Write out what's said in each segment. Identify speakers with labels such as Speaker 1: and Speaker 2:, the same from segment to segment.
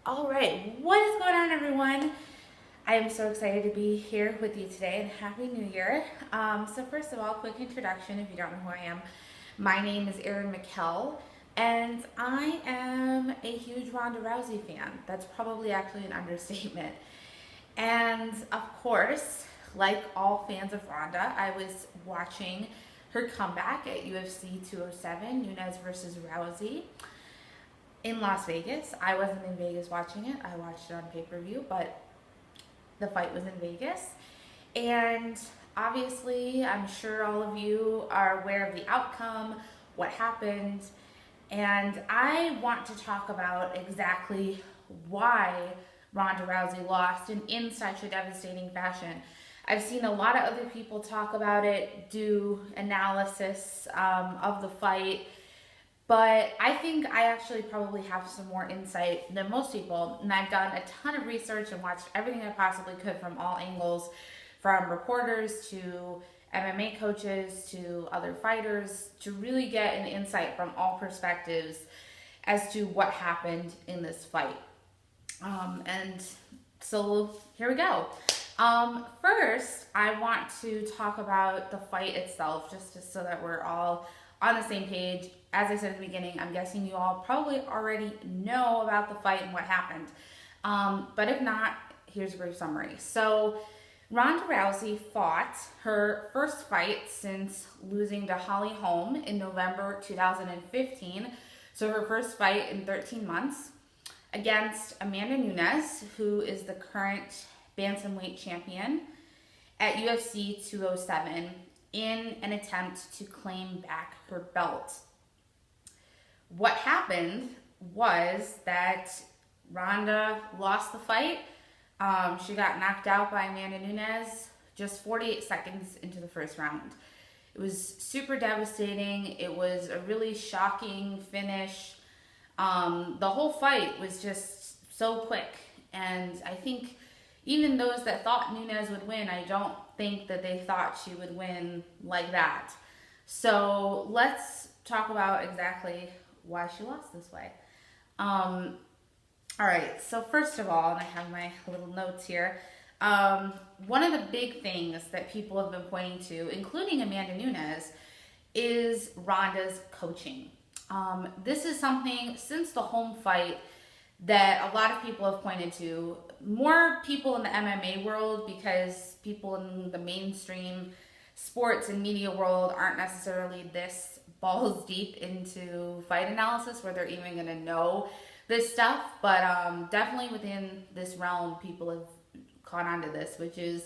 Speaker 1: All right, what is going on, everyone? I am so excited to be here with you today and Happy New Year. So, first of all, quick introduction if you don't know who I am. My name is Erin McKell, and I am a huge Ronda Rousey fan. That's probably actually an understatement. And of course, like all fans of Ronda, I was watching her comeback at UFC 207, Nunes versus Rousey in Las Vegas. I wasn't in Vegas watching it. I watched it on pay-per-view, but the fight was in Vegas. And obviously, I'm sure all of you are aware of the outcome, what happened, and I want to talk about exactly why Ronda Rousey lost and in such a devastating fashion. I've seen a lot of other people talk about it, do analysis of the fight, but I think I actually probably have some more insight than most people. And I've done a ton of research and watched everything I possibly could from all angles, from reporters to MMA coaches to other fighters, to really get an insight from all perspectives as to what happened in this fight. And so here we go. First, I want to talk about the fight itself, just so that we're all on the same page. As I said at the beginning, I'm guessing you all probably already know about the fight and what happened. But if not, here's a brief summary. So, Ronda Rousey fought her first fight since losing to Holly Holm in November 2015. So, her first fight in 13 months against Amanda Nunes, who is the current bantamweight champion at UFC 207 in an attempt to claim back her belt. What happened was that Ronda lost the fight. She got knocked out by Amanda Nunes just 48 seconds into the first round. It was super devastating. It was a really shocking finish. The whole fight was just so quick. And I think even those that thought Nunes would win, I don't think that they thought she would win like that. So let's talk about exactly why she lost this way. All right, so first of all, and I have my little notes here, one of the big things that people have been pointing to, including Amanda Nunes, is Ronda's coaching. This is something since the home fight that a lot of people have pointed to. More people in the MMA world, because people in the mainstream sports and media world aren't necessarily this balls deep into fight analysis where they're even going to know this stuff. But definitely within this realm, people have caught on to this, which is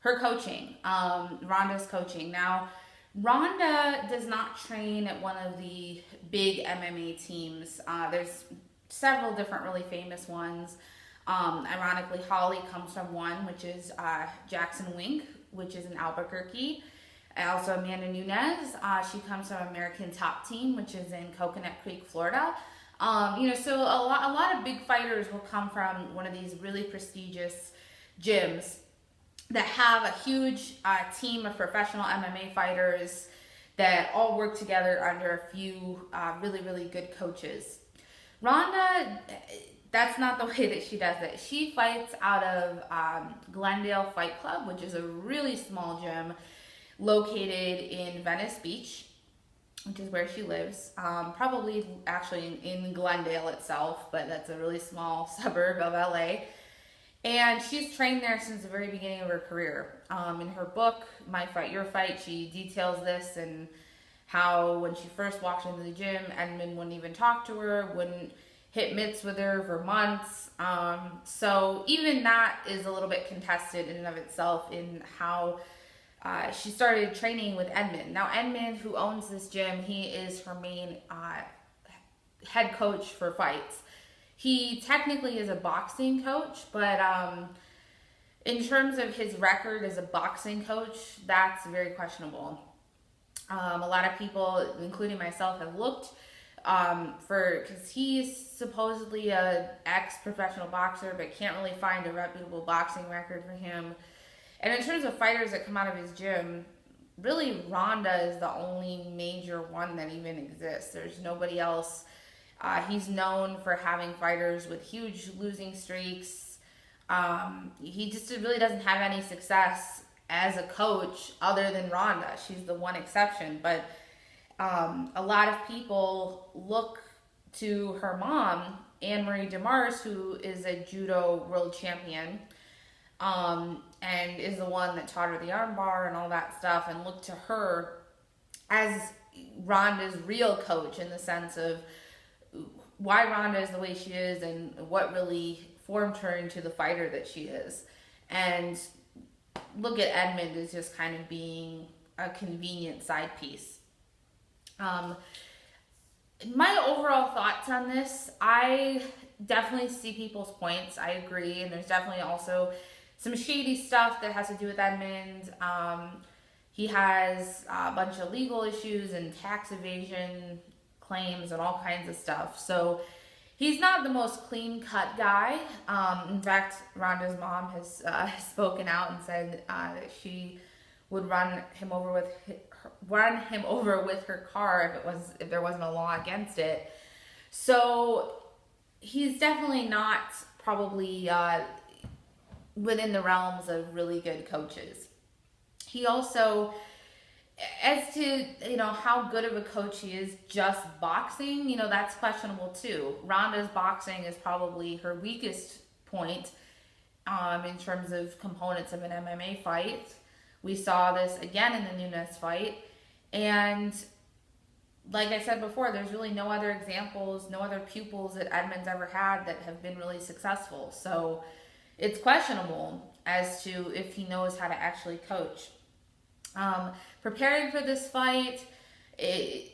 Speaker 1: her coaching, Ronda's coaching. Now, Ronda does not train at one of the big MMA teams. There's several different really famous ones. Ironically, Holly comes from one, which is Jackson Wink, which is in Albuquerque. And also Amanda Nunes, she comes from American Top Team, which is in Coconut Creek, Florida. So a lot of big fighters will come from one of these really prestigious gyms that have a huge team of professional MMA fighters that all work together under a few really, really good coaches. Ronda, that's not the way that she does it. She fights out of Glendale Fight Club, which is a really small gym located in Venice Beach, which is where she lives. Probably actually in Glendale itself, but that's a really small suburb of LA. And she's trained there since the very beginning of her career. In her book, My Fight, Your Fight, she details this and how when she first walked into the gym, Edmund wouldn't even talk to her, wouldn't hit mitts with her for months. So even that is a little bit contested in and of itself in how she started training with Edmund. Now, Edmund, who owns this gym, he is her main head coach for fights. He technically is a boxing coach, but in terms of his record as a boxing coach, that's very questionable. A lot of people, including myself, have looked because he's supposedly a ex-professional boxer, but can't really find a reputable boxing record for him. And in terms of fighters that come out of his gym, really Ronda is the only major one that even exists. There's nobody else He's known for having fighters with huge losing streaks. He just really doesn't have any success as a coach other than Ronda. She's the one exception. But a lot of people look to her mom, Anne-Marie DeMars, who is a judo world champion, and is the one that taught her the armbar and all that stuff, and look to her as Ronda's real coach in the sense of why Ronda is the way she is and what really formed her into the fighter that she is. And look at Edmund as just kind of being a convenient side piece. My overall thoughts on this, I definitely see people's points. I agree. And there's definitely also some shady stuff that has to do with Edmund. He has a bunch of legal issues and tax evasion claims and all kinds of stuff. So he's not the most clean-cut guy. In fact, Ronda's mom has spoken out and said that she would run him over with her car if there wasn't a law against it. So he's definitely not probably within the realms of really good coaches. He also, as to, how good of a coach he is just boxing, that's questionable too. Ronda's boxing is probably her weakest point in terms of components of an MMA fight. We saw this again in the Nunes fight. And like I said before, there's really no other examples, no other pupils that Edmund's ever had that have been really successful. So it's questionable as to if he knows how to actually coach. Preparing for this fight, I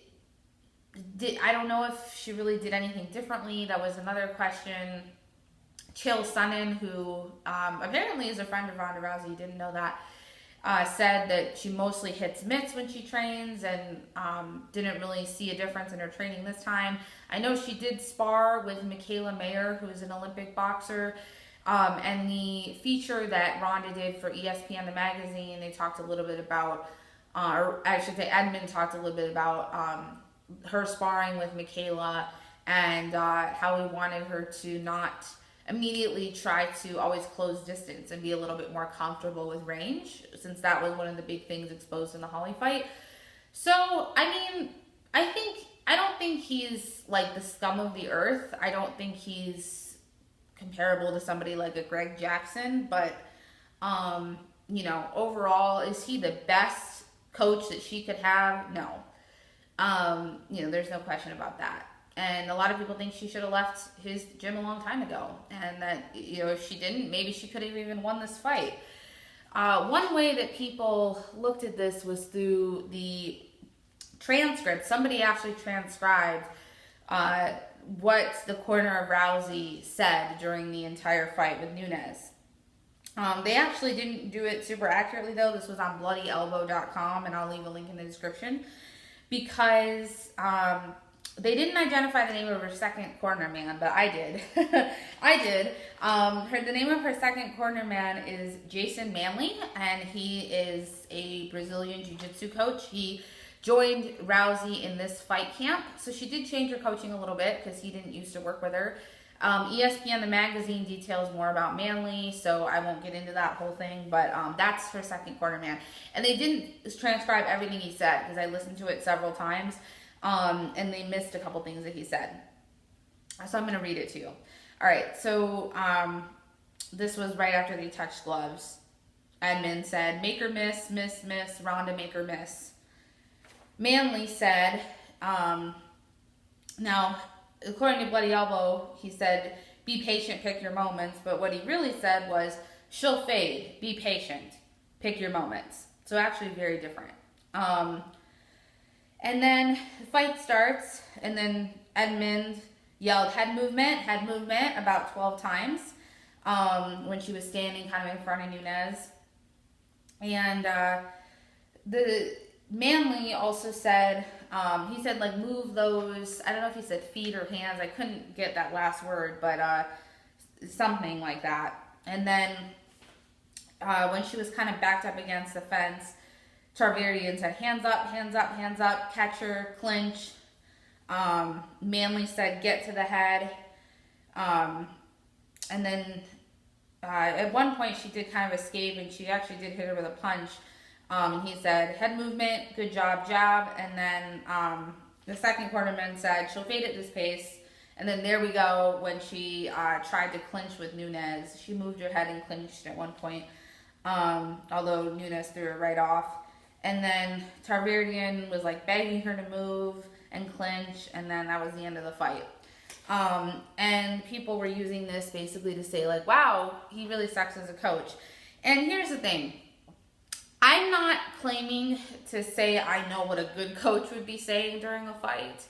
Speaker 1: don't know if she really did anything differently. That was another question. Chael Sonnen, who apparently is a friend of Ronda Rousey, didn't know that, said that she mostly hits mitts when she trains and didn't really see a difference in her training this time. I know she did spar with Michaela Mayer, who is an Olympic boxer. And the feature that Ronda did for ESPN, the magazine, they talked a little bit about, or I should say Edmund talked a little bit about her sparring with Michaela and how he wanted her to not immediately try to always close distance and be a little bit more comfortable with range, since that was one of the big things exposed in the Holly fight. So, I don't think he's like the scum of the earth. I don't think he's comparable to somebody like a Greg Jackson, but overall, is he the best coach that she could have? No. There's no question about that. And a lot of people think she should have left his gym a long time ago, and that if she didn't, maybe she could have even won this fight. One way that people looked at this was through the transcript. Somebody actually transcribed what the corner of Rousey said during the entire fight with Nunes. They actually didn't do it super accurately, though. This was on bloodyelbow.com, and I'll leave a link in the description, because they didn't identify the name of her second corner man, but I did. I did. The name of her second corner man is Jason Manley, and he is a Brazilian jiu-jitsu coach. He joined Rousey in this fight camp, so she did change her coaching a little bit because he didn't used to work with her. ESPN, the magazine, details more about Manley, so I won't get into that whole thing, but that's her second corner man. And they didn't transcribe everything he said because I listened to it several times, and they missed a couple things that he said. So I'm going to read it to you. All right, so this was right after they touched gloves. Edmund said, "Make her miss, miss, miss, Ronda, make her miss." Manley said, now, according to Bloody Elbow, he said, "Be patient, pick your moments." But what he really said was, "She'll fade, be patient, pick your moments." So actually very different. And then the fight starts, and then Edmund yelled, head movement, about 12 times when she was standing kind of in front of Nunes. And the Manley also said, he said, like, move those, I don't know if he said feet or hands, I couldn't get that last word, but something like that. And then when she was kind of backed up against the fence, Tarverdyan said, hands up, hands up, hands up, catch her, clinch. Manley said, get to the head. And then at one point she did kind of escape, and she actually did hit her with a punch. And he said, head movement, good job, jab. And then the second cornerman said, she'll fade at this pace. And then there we go, when she tried to clinch with Nunes. She moved her head and clinched at one point, although Nunes threw her right off. And then Tarverdian was like begging her to move and clinch, and then that was the end of the fight. And people were using this basically to say like, wow, he really sucks as a coach. And here's the thing. I'm not claiming to say I know what a good coach would be saying during a fight.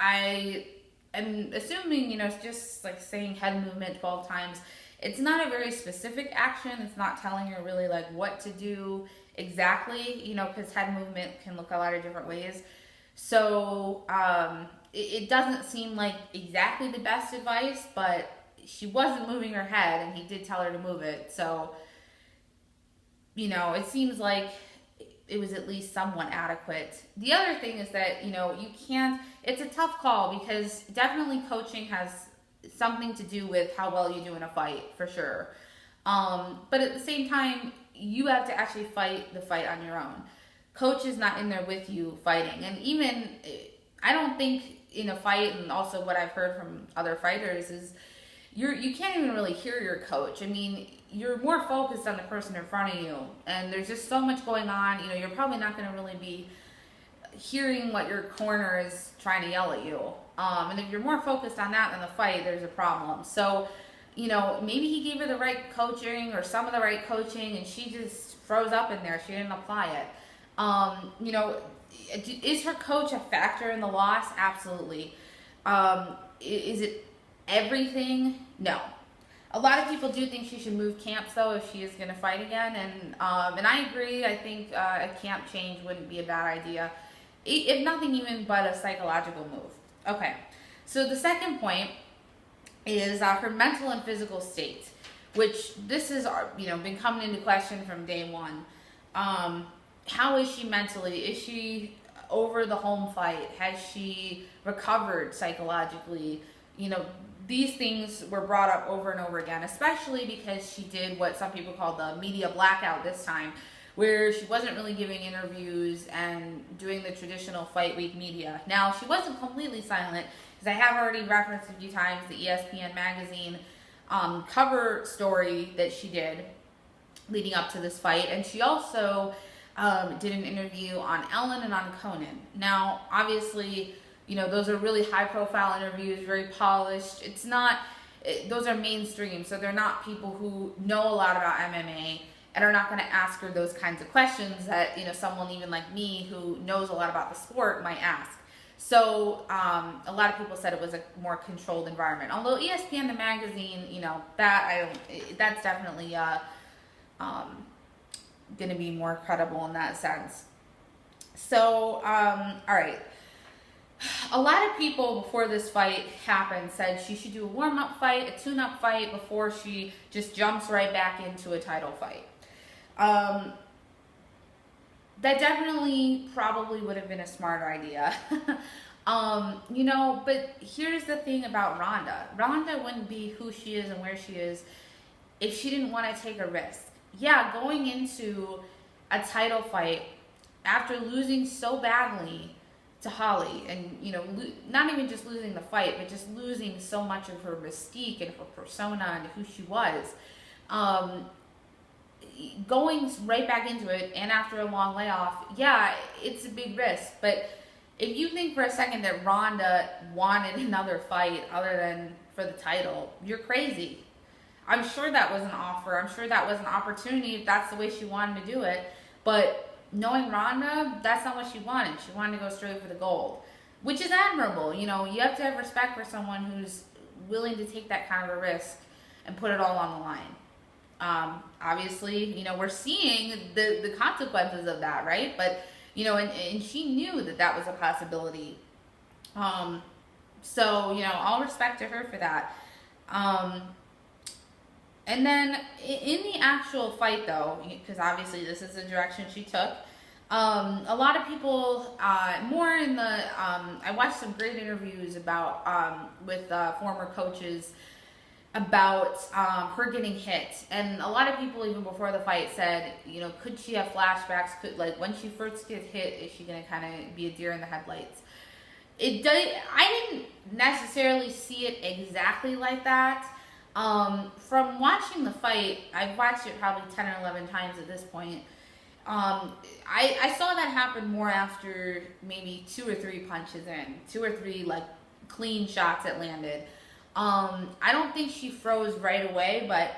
Speaker 1: I am assuming, it's just like saying head movement 12 times. It's not a very specific action. It's not telling her really like what to do exactly, because head movement can look a lot of different ways. So it doesn't seem like exactly the best advice, but she wasn't moving her head, and he did tell her to move it. So, it seems like it was at least somewhat adequate. The other thing is that, you can't, it's a tough call, because definitely coaching has something to do with how well you do in a fight, for sure. But at the same time, you have to actually fight the fight on your own. Coach is not in there with you fighting. And even, I don't think in a fight, and also what I've heard from other fighters, is you can't even really hear your coach. I mean, you're more focused on the person in front of you, and there's just so much going on. You're probably not going to really be hearing what your corner is trying to yell at you. And if you're more focused on that than the fight, there's a problem. So, maybe he gave her the right coaching or some of the right coaching, and she just froze up in there. She didn't apply it. Is her coach a factor in the loss? Absolutely. Is it everything? No. A lot of people do think she should move camps, though, if she is going to fight again. And I agree. I think a camp change wouldn't be a bad idea. If nothing even but a psychological move. Okay. So the second point is her mental and physical state, which this has been coming into question from day one. How is she mentally? Is she over the home fight? Has she recovered psychologically? These things were brought up over and over again, especially because she did what some people call the media blackout this time, where she wasn't really giving interviews and doing the traditional fight week media. Now, she wasn't completely silent, because I have already referenced a few times the ESPN magazine cover story that she did leading up to this fight, and she also did an interview on Ellen and on Conan. Now, obviously, those are really high-profile interviews, very polished. It's not, those are mainstream, so they're not people who know a lot about MMA and are not going to ask her those kinds of questions that, someone even like me who knows a lot about the sport might ask. So, a lot of people said it was a more controlled environment. Although ESPN, the magazine, that's definitely going to be more credible in that sense. So, all right. A lot of people before this fight happened said she should do a warm-up fight, a tune-up fight, before she just jumps right back into a title fight. That definitely probably would have been a smart idea. But here's the thing about Ronda. Ronda wouldn't be who she is and where she is if she didn't want to take a risk. Yeah, going into a title fight after losing so badly to Holly, and not even just losing the fight, but just losing so much of her mystique and her persona and who she was, going right back into it, and after a long layoff, yeah, it's a big risk. But if you think for a second that Ronda wanted another fight other than for the title, you're crazy. I'm sure that was an offer. I'm sure that was an opportunity if that's the way she wanted to do it. But knowing Ronda, that's not what she wanted. She wanted to go straight for the gold, which is admirable. You have to have respect for someone who's willing to take that kind of a risk and put it all on the line. Obviously, we're seeing the consequences of that, right? But, and she knew that was a possibility. So, all respect to her for that. And then in the actual fight, though, because obviously this is the direction she took, A lot of people, more in the, I watched some great interviews about, with former coaches about her getting hit. And a lot of people, even before the fight, said, you know, could she have flashbacks? Could, like, when she first gets hit, is she going to kind of be a deer in the headlights? It does. I didn't necessarily see it exactly like that. From watching the fight, I've watched it probably 10 or 11 times at this point. I saw that happen more after maybe 2 or 3 punches in, 2 or 3 like clean shots that landed. I don't think she froze right away, but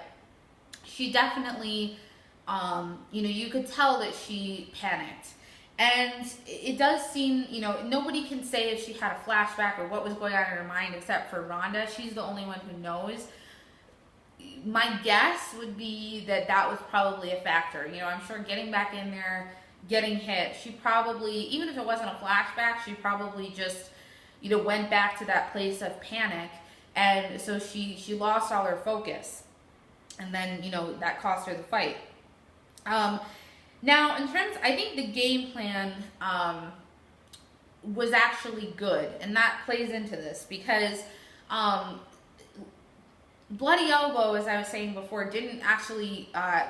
Speaker 1: she definitely, you know, you could tell that she panicked. And it does seem, you know, nobody can say if she had a flashback or what was going on in her mind except for Ronda. She's the only one who knows. My guess would be that that was probably a factor. You know, I'm sure getting back in there, getting hit, she probably, even if it wasn't a flashback, she probably just, you know, went back to that place of panic. And so she lost all her focus. And then, you know, that cost her the fight. Now, in terms, I think the game plan was actually good. And that plays into this because Bloody Elbow, as I was saying before, didn't actually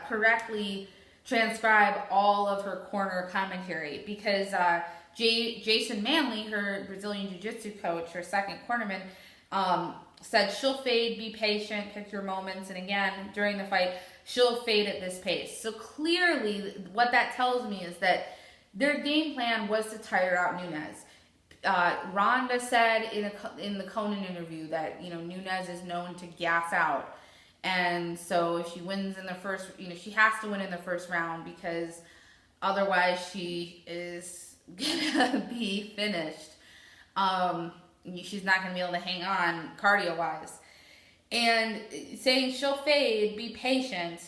Speaker 1: correctly transcribe all of her corner commentary because Jason Manley, her Brazilian Jiu-Jitsu coach, her second cornerman, said she'll fade, be patient, pick your moments, and again, during the fight, she'll fade at this pace. So clearly, what that tells me is that their game plan was to tire out Nunes. Ronda said in the Conan interview that, you know, Nunes is known to gas out. And so if she wins in the first, you know, she has to win in the first round because otherwise she is going to be finished. She's not going to be able to hang on cardio-wise. And saying she'll fade, be patient,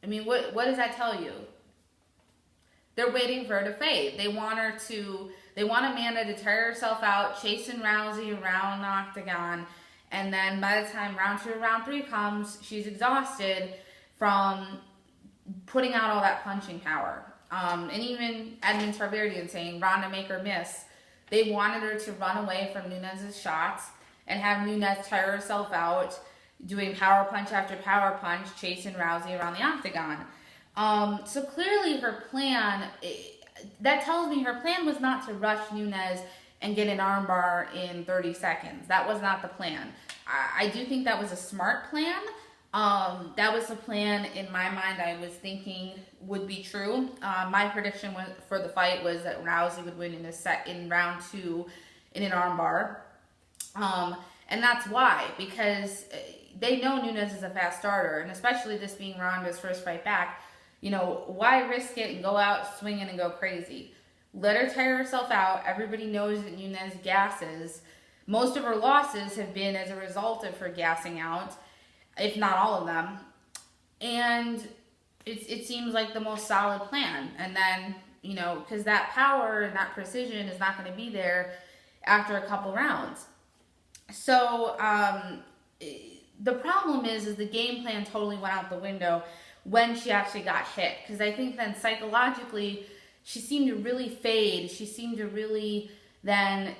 Speaker 1: I mean, what does that tell you? They're waiting for her to fade. They want Amanda to tire herself out, chasing Rousey around the octagon, and then by the time round 2 or round 3 comes, she's exhausted from putting out all that punching power. And even Edmund Tarverdyan saying, Ronda, make her miss. They wanted her to run away from Nunes' shots and have Nunes tire herself out, doing power punch after power punch, chasing Rousey around the octagon. So clearly her plan, that tells me her plan was not to rush Nunes and get an armbar in 30 seconds. That was not the plan. I do think that was a smart plan. That was the plan in my mind I was thinking would be true. My prediction for the fight was that Rousey would win in round 2 in an armbar. And that's why, because they know Nunes is a fast starter, and especially this being Ronda's first fight back, you know, why risk it and go out swinging and go crazy? Let her tire herself out. Everybody knows that Nunes gasses. Most of her losses have been as a result of her gassing out, if not all of them. And it seems like the most solid plan. And then, you know, because that power and that precision is not going to be there after a couple rounds. So the problem is the game plan totally went out the window when she actually got hit. Because I think then psychologically, she seemed to really fade. She seemed to really then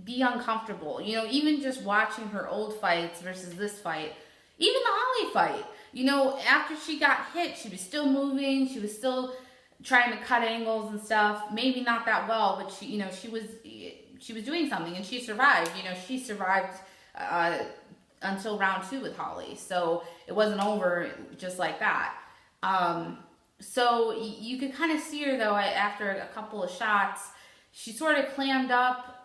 Speaker 1: be uncomfortable. You know, even just watching her old fights versus this fight, even the Holly fight, you know, after she got hit, she was still moving. She was still trying to cut angles and stuff. Maybe not that well, but she, you know, she was doing something, and she survived. You know, she survived until round 2 with Holly, so it wasn't over just like that. So you could kind of see her though after a couple of shots. She sort of clammed up.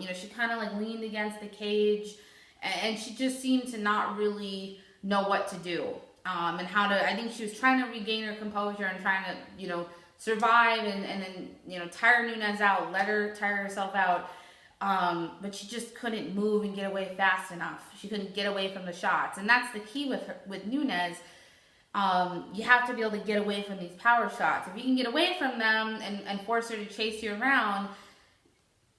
Speaker 1: You know, she kind of like leaned against the cage, and she just seemed to not really know what to do and how to. I think she was trying to regain her composure and trying to, you know, survive and then, you know, tire Nunes out, let her tire herself out. But she just couldn't move and get away fast enough. She couldn't get away from the shots, and that's the key with Nunes. You have to be able to get away from these power shots. If you can get away from them and force her to chase you around,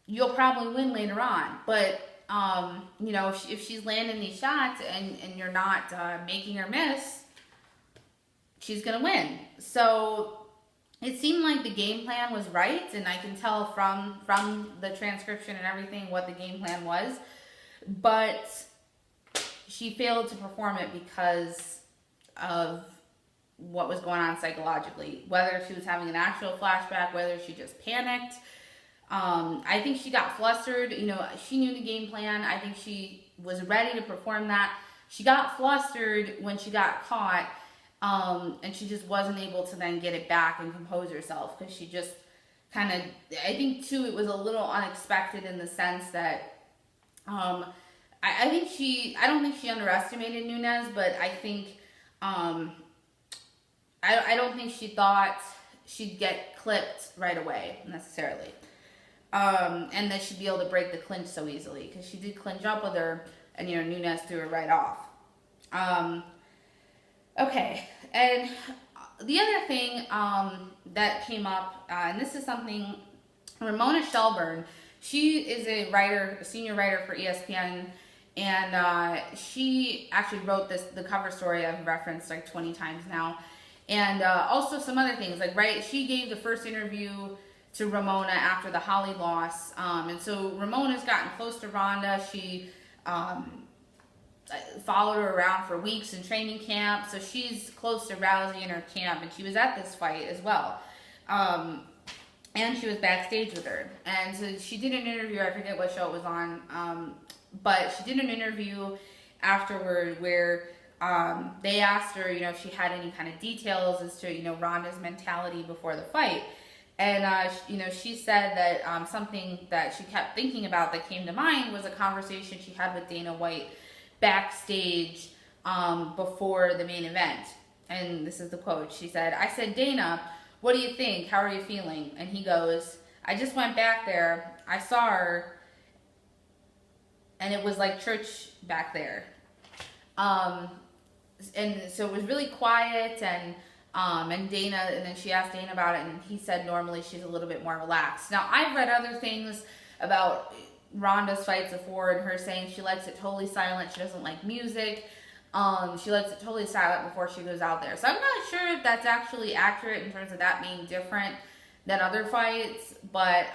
Speaker 1: you'll probably win later on. But you know, if she's landing these shots and you're not making her miss, she's gonna win. So it seemed like the game plan was right, and I can tell from the transcription and everything what the game plan was, but she failed to perform it because of what was going on psychologically, whether she was having an actual flashback, whether she just panicked. I think she got flustered. You know, she knew the game plan. I think she was ready to perform that. She got flustered when she got caught, and she just wasn't able to then get it back and compose herself, because she just kind of, I think too, it was a little unexpected in the sense that, I don't think she underestimated Nunes, but I think, I don't think she thought she'd get clipped right away, necessarily. And that she'd be able to break the clinch so easily, because she did clinch up with her, and, you know, Nunes threw her right off. Okay, and the other thing that came up, and this is something, Ramona Shelburne, she is a writer, a senior writer for ESPN, and she actually wrote the cover story I've referenced like 20 times now, and also some other things, like, right, she gave the first interview to Ramona after the Holly loss, and so Ramona's gotten close to Ronda. She followed her around for weeks in training camp, so she's close to Rousey in her camp, and she was at this fight as well, and she was backstage with her, and so she did an interview, I forget what show it was on, but she did an interview afterward where they asked her, you know, if she had any kind of details as to, you know, Ronda's mentality before the fight. And, you know, she said that something that she kept thinking about that came to mind was a conversation she had with Dana White backstage before the main event. And this is the quote. She said, "I said, Dana, what do you think? How are you feeling?" And he goes, "I just went back there. I saw her, and it was like church back there." And so it was really quiet, and Dana, and then she asked Dana about it, and he said normally she's a little bit more relaxed. Now, I've read other things about Ronda's fights before, and her saying she likes it totally silent, she doesn't like music, she likes it totally silent before she goes out there. So I'm not sure if that's actually accurate in terms of that being different than other fights, but,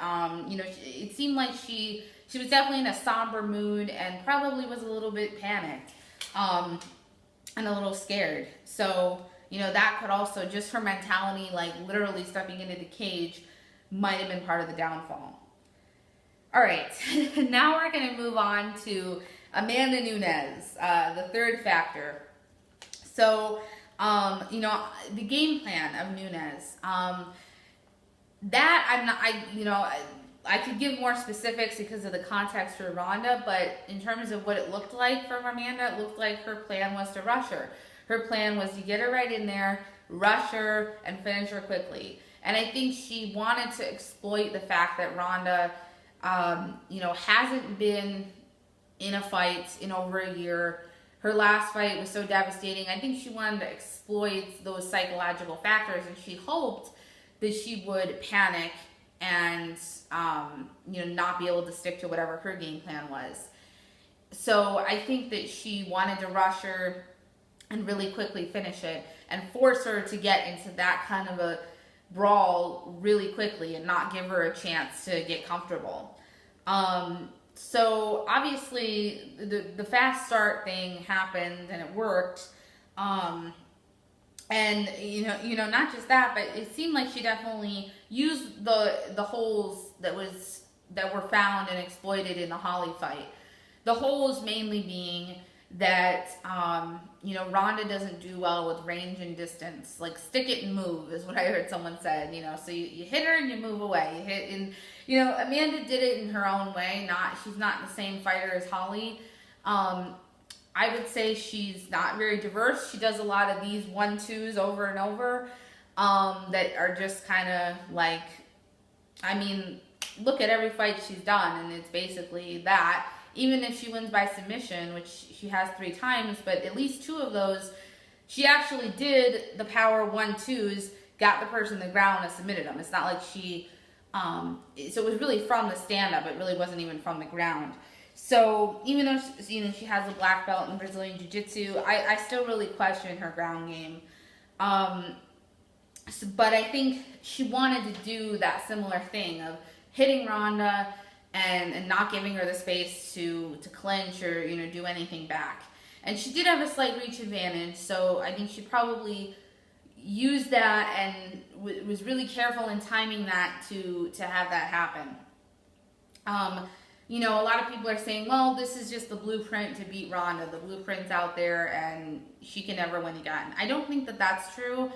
Speaker 1: you know, it seemed like she was definitely in a somber mood and probably was a little bit panicked, and a little scared. So, you know, that could also, just her mentality, like literally stepping into the cage, might have been part of the downfall. All right, now we're going to move on to Amanda Nunes, the third factor. So, you know, the game plan of Nunes, I could give more specifics because of the context for Ronda, but in terms of what it looked like for Amanda, it looked like her plan was to rush her. Her plan was to get her right in there, rush her, and finish her quickly. And I think she wanted to exploit the fact that Ronda, you know, hasn't been in a fight in over a year. Her last fight was so devastating. I think she wanted to exploit those psychological factors, and she hoped that she would panic and, you know, not be able to stick to whatever her game plan was. So I think that she wanted to rush her and really quickly finish it and force her to get into that kind of a brawl really quickly and not give her a chance to get comfortable. So obviously the fast start thing happened and it worked. And you know, not just that, but it seemed like she definitely used the holes that were found and exploited in the Holly fight. The holes mainly being that, you know, Ronda doesn't do well with range and distance. Like, stick it and move is what I heard someone said, you know. So you hit her and you move away. You hit, and, you know, Amanda did it in her own way. She's not the same fighter as Holly. I would say she's not very diverse. She does a lot of these 1-2s over and over, that are just kind of like, I mean, look at every fight she's done, and it's basically that. Even if she wins by submission, which she has 3 times, but at least 2 of those, she actually did the power 1-2s, got the person in the ground and submitted them. It's not like she, so it was really from the stand-up. It really wasn't even from the ground. So even though she has a black belt in Brazilian Jiu-Jitsu, I still really question her ground game. But I think she wanted to do that similar thing of hitting Ronda and not giving her the space to clinch or, you know, do anything back. And she did have a slight reach advantage, so I think she probably used that and was really careful in timing that to have that happen. You know, a lot of people are saying, well, this is just the blueprint to beat Ronda. The blueprint's out there and she can never win again. I don't think that that's true.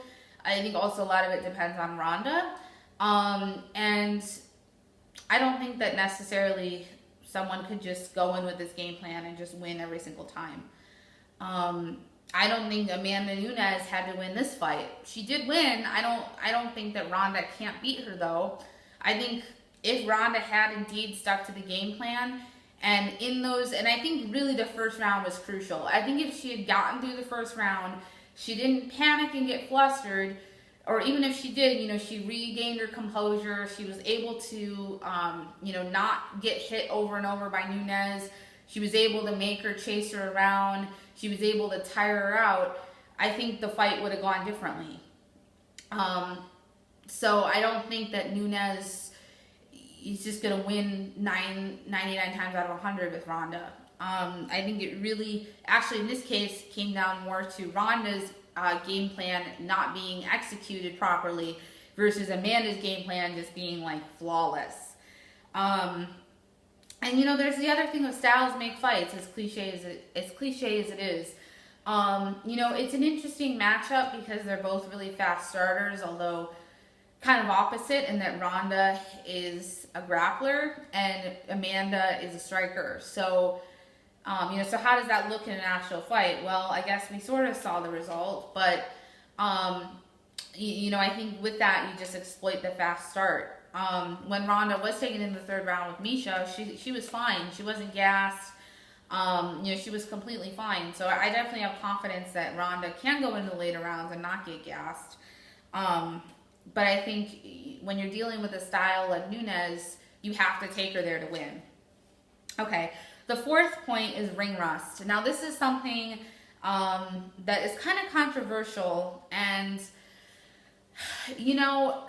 Speaker 1: I think also a lot of it depends on Ronda. And I don't think that necessarily someone could just go in with this game plan and just win every single time. I don't think Amanda Nunes had to win this fight. She did win. I don't think that Ronda can't beat her though. I think if Ronda had indeed stuck to the game plan and I think really the first round was crucial. I think if she had gotten through the first round, she didn't panic and get flustered, or even if she did, you know, she regained her composure. She was able to, you know, not get hit over and over by Nunes. She was able to make her chase her around. She was able to tire her out. I think the fight would have gone differently. So I don't think that Nunes is just going to win 99 times out of 100 with Ronda. I think it really, actually in this case, came down more to Ronda's game plan not being executed properly versus Amanda's game plan just being like flawless. And you know, there's the other thing of styles make fights, as cliche as it is. You know, it's an interesting matchup because they're both really fast starters, although kind of opposite in that Ronda is a grappler and Amanda is a striker. So, you know, so how does that look in an actual fight? Well, I guess we sort of saw the result, but, you know, I think with that, you just exploit the fast start. When Ronda was taken in the third round with Misha, she was fine. She wasn't gassed. You know, she was completely fine. So I definitely have confidence that Ronda can go into later rounds and not get gassed. But I think when you're dealing with a style like Nunes, you have to take her there to win. Okay, the fourth point is ring rust. Now this is something that is kind of controversial, and you know,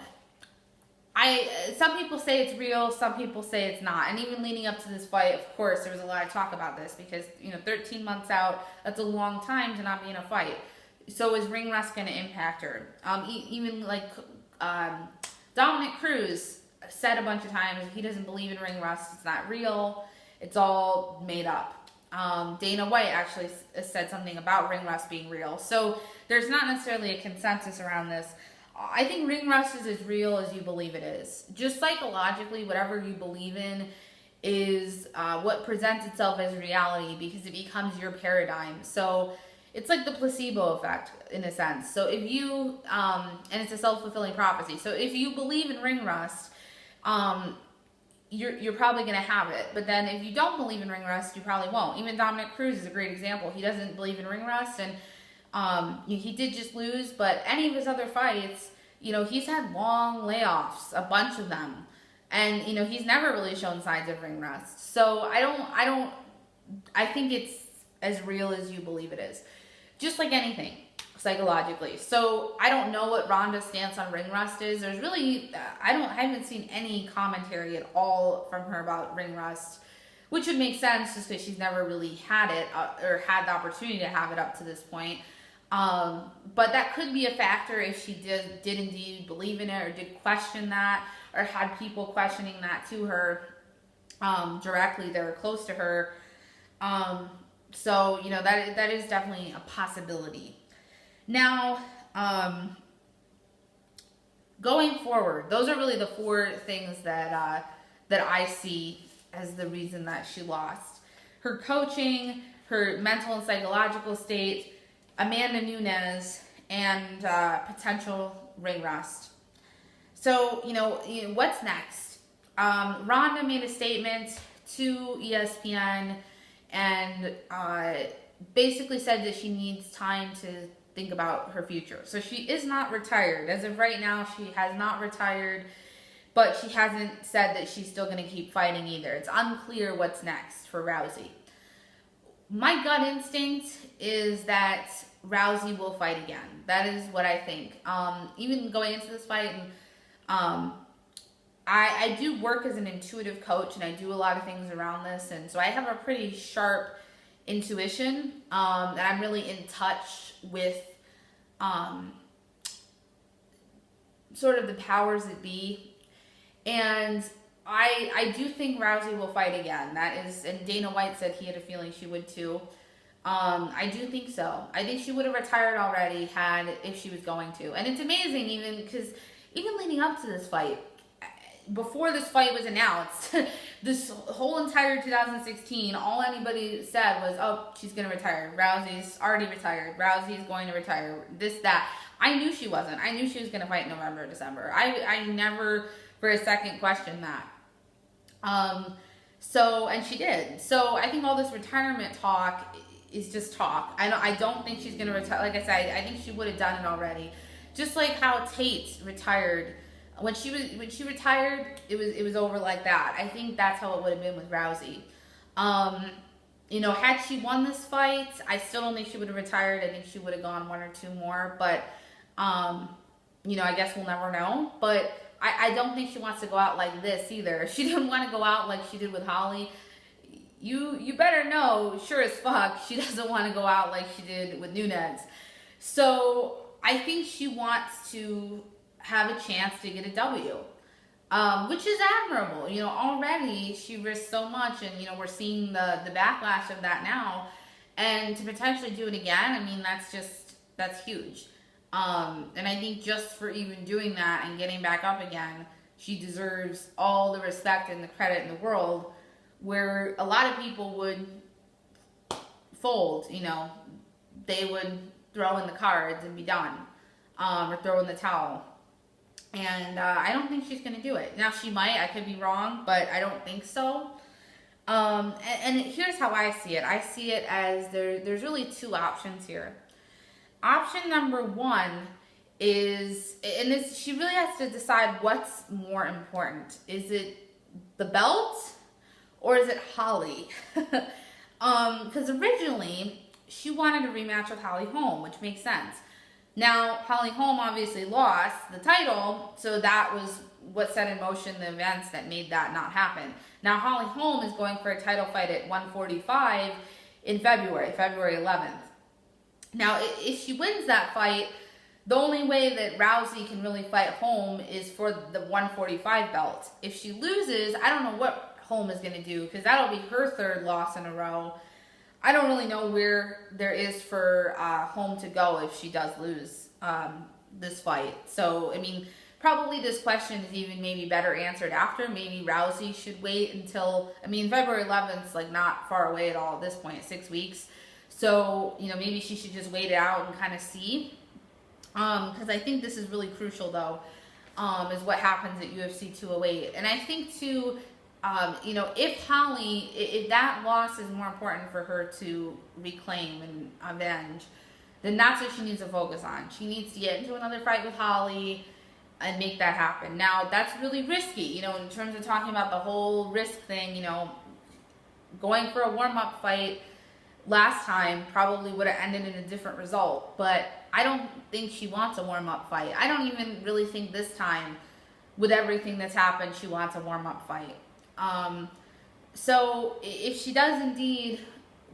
Speaker 1: some people say it's real, some people say it's not. And even leading up to this fight, of course, there was a lot of talk about this because, you know, 13 months out, that's a long time to not be in a fight. So is ring rust going to impact her? Even like Dominic Cruz said a bunch of times he doesn't believe in ring rust. It's not real. It's all made up. Dana White actually said something about ring rust being real. So there's not necessarily a consensus around this. I think ring rust is as real as you believe it is. Just psychologically, whatever you believe in is what presents itself as reality because it becomes your paradigm. So it's like the placebo effect in a sense. So if you, and it's a self-fulfilling prophecy. So if you believe in ring rust, you're probably going to have it. But then if you don't believe in ring rust, you probably won't. Even Dominic Cruz is a great example. He doesn't believe in ring rust, and he did just lose, but any of his other fights, you know, he's had long layoffs, a bunch of them. And, you know, he's never really shown signs of ring rust. So I think it's as real as you believe it is. Just like anything, psychologically. So I don't know what Ronda's stance on ring rust is. There's really, I haven't seen any commentary at all from her about ring rust, which would make sense just because she's never really had it or had the opportunity to have it up to this point. But that could be a factor if she did indeed believe in it or did question that or had people questioning that to her directly that were close to her. So, you know, that is definitely a possibility. Now, going forward, those are really the four things that I see as the reason that she lost. Her coaching, her mental and psychological state, Amanda Nunes, and potential ring rust. So, you know, what's next? Ronda made a statement to ESPN and basically said that she needs time to think about her future. So she is not retired. As of right now, she has not retired, but she hasn't said that she's still going to keep fighting either. It's unclear what's next for Rousey. My gut instinct is that Rousey will fight again. That is what I think. Even going into this fight, and I do work as an intuitive coach, and I do a lot of things around this, and so I have a pretty sharp intuition, and I'm really in touch with sort of the powers that be, and I do think Rousey will fight again. That is, and Dana White said he had a feeling she would too. I do think so. I think she would have retired already if she was going to. And it's amazing, even because even leading up to this fight, before this fight was announced, this whole entire 2016, all anybody said was, oh, she's going to retire. Rousey's already retired. Rousey's going to retire. This, that. I knew she wasn't. I knew she was going to fight in November or December. I never for a second questioned that. And she did. So I think all this retirement talk is just talk. I don't think she's going to retire. Like I said, I think she would have done it already. Just like how Tate retired. When she retired, it was over like that. I think that's how it would have been with Rousey. Had she won this fight, I still don't think she would have retired. I think she would have gone one or two more. But, I guess we'll never know. But I don't think she wants to go out like this either. She didn't want to go out like she did with Holly. You better know, sure as fuck, she doesn't want to go out like she did with Nunes. So I think she wants to have a chance to get a W, which is admirable. Already she risked so much, and we're seeing the backlash of that now, and to potentially do it again, I mean, that's huge. And I think just for even doing that and getting back up again, she deserves all the respect and the credit in the world, where a lot of people would fold, they would throw in the cards and be done, or throw in the towel. And I don't think she's going to do it. Now, she might. I could be wrong, but I don't think so. And here's how I see it. I see it as there's really two options here. Option number one is, and this, she really has to decide what's more important. Is it the belt or is it Holly? Because originally she wanted a rematch with Holly Holm, which makes sense. Now, Holly Holm obviously lost the title, so that was what set in motion the events that made that not happen. Now, Holly Holm is going for a title fight at 145 in February 11th. Now, if she wins that fight, the only way that Rousey can really fight Holm is for the 145 belt. If she loses, I don't know what Holm is going to do, because that'll be her third loss in a row. I don't really know where there is for Holm to go if she does lose this fight. So, I mean, probably this question is even maybe better answered after. Maybe Rousey should wait until, February 11th is like not far away at all at this point, 6 weeks. So, maybe she should just wait it out and kind of see. Because I think this is really crucial, though, is what happens at UFC 208. And I think, too, if that loss is more important for her to reclaim and avenge, then that's what she needs to focus on. She needs to get into another fight with Holly and make that happen. Now, that's really risky, in terms of talking about the whole risk thing, going for a warm-up fight last time probably would have ended in a different result, but I don't think she wants a warm-up fight. I don't even really think this time, with everything that's happened, she wants a warm-up fight. So if she does indeed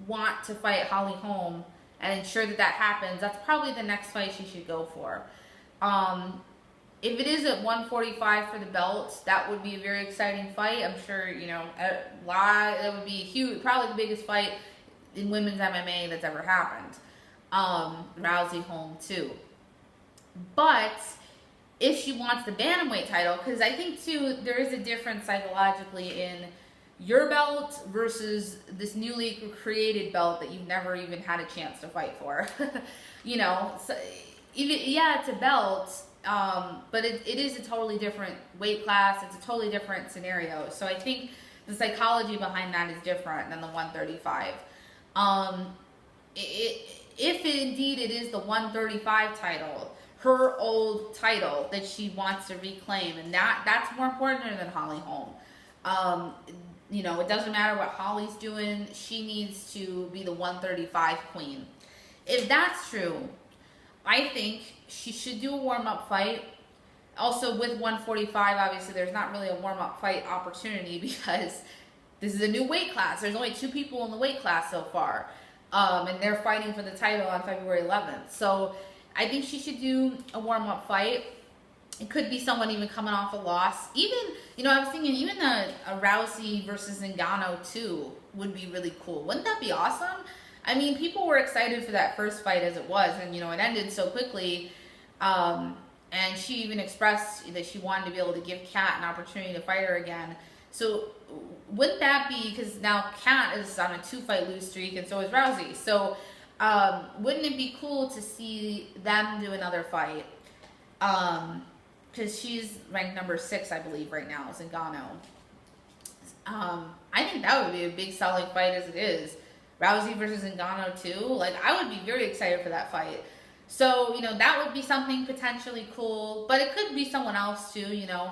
Speaker 1: want to fight Holly Holm and ensure that that happens, that's probably the next fight she should go for. If it is at 145 for the belt, that would be a very exciting fight. I'm sure, that would be huge, probably the biggest fight in women's MMA that's ever happened. Rousey Holm too. But if she wants the bantamweight title, because I think too there is a difference psychologically in your belt versus this newly created belt that you've never even had a chance to fight for. So even, it's a belt, but it is a totally different weight class. It's a totally different scenario. So I think the psychology behind that is different than the 135. If indeed it is the 135 title, her old title that she wants to reclaim, and that's more important than Holly Holm. It doesn't matter what Holly's doing. She needs to be the 135 queen. if that's true, I think she should do a warm-up fight. Also, with 145, obviously, there's not really a warm-up fight opportunity because this is a new weight class. There's only 2 people in the weight class so far. And they're fighting for the title on February 11th. So I think she should do a warm-up fight. It could be someone even coming off a loss. Even, you know, I was thinking even a Rousey versus Ngannou too would be really cool. Wouldn't that be awesome? I mean, people were excited for that first fight as it was, and, you know, it ended so quickly. And she even expressed that she wanted to be able to give Kat an opportunity to fight her again. So wouldn't that be, because now Kat is on a 2-fight lose streak, and so is Rousey. So wouldn't it be cool to see them do another fight? Because she's ranked number 6, I believe, right now, is Ngannou. I think that would be a big selling fight as it is. Rousey versus Ngannou too. Like, I would be very excited for that fight. So, you know, that would be something potentially cool. But it could be someone else too, you know.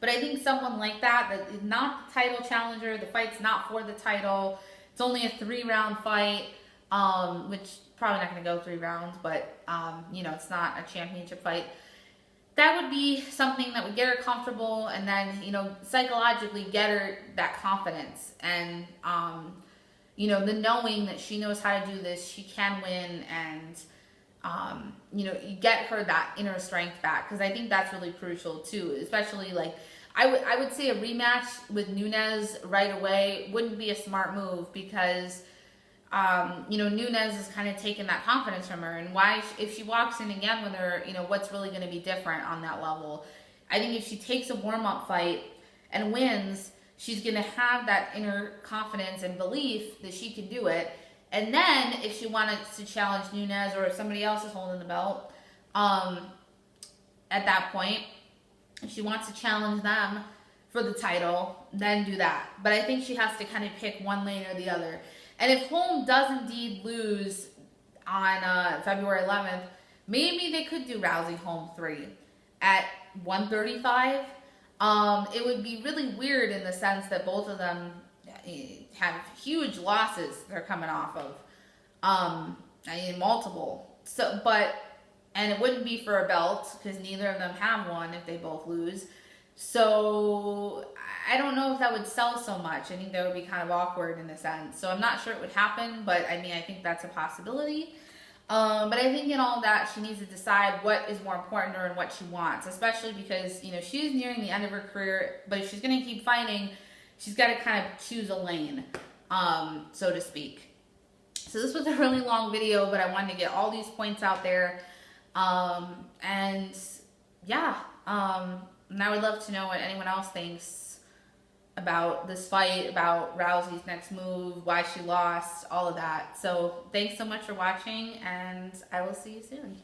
Speaker 1: But I think someone like that is not the title challenger. The fight's not for the title. It's only a 3-round fight, which probably not going to go 3 rounds. But, you know, it's not a championship fight. That would be something that would get her comfortable and then, you know, psychologically get her that confidence. And, you know, the knowing that she knows how to do this, she can win, and, you know, you get her that inner strength back, because I think that's really crucial too. Especially, like, I would say a rematch with Nunes right away wouldn't be a smart move, because you know, Nunes is kind of taking that confidence from her, and why, if she walks in again with her, you know, what's really going to be different on that level? I think if she takes a warm-up fight and wins, she's going to have that inner confidence and belief that she can do it. And then if she wanted to challenge Nunes, or if somebody else is holding the belt, at that point, if she wants to challenge them for the title, then do that. But I think she has to kind of pick one lane or the other. And if Holm does indeed lose on February 11th, maybe they could do Rousey Holm 3 at 135. It would be really weird in the sense that both of them have huge losses they're coming off of. I mean, multiple. So, and it wouldn't be for a belt, because neither of them have one if they both lose. So I don't know if that would sell so much. I think that would be kind of awkward in a sense. So I'm not sure it would happen, but I mean, I think that's a possibility. But I think in all that, she needs to decide what is more important to her and what she wants, especially because, you know, she's nearing the end of her career, but if she's going to keep fighting, she's got to kind of choose a lane, so to speak. So this was a really long video, but I wanted to get all these points out there. And yeah, and I would love to know what anyone else thinks about this fight, about Rousey's next move, why she lost, all of that. So thanks so much for watching, and I will see you soon.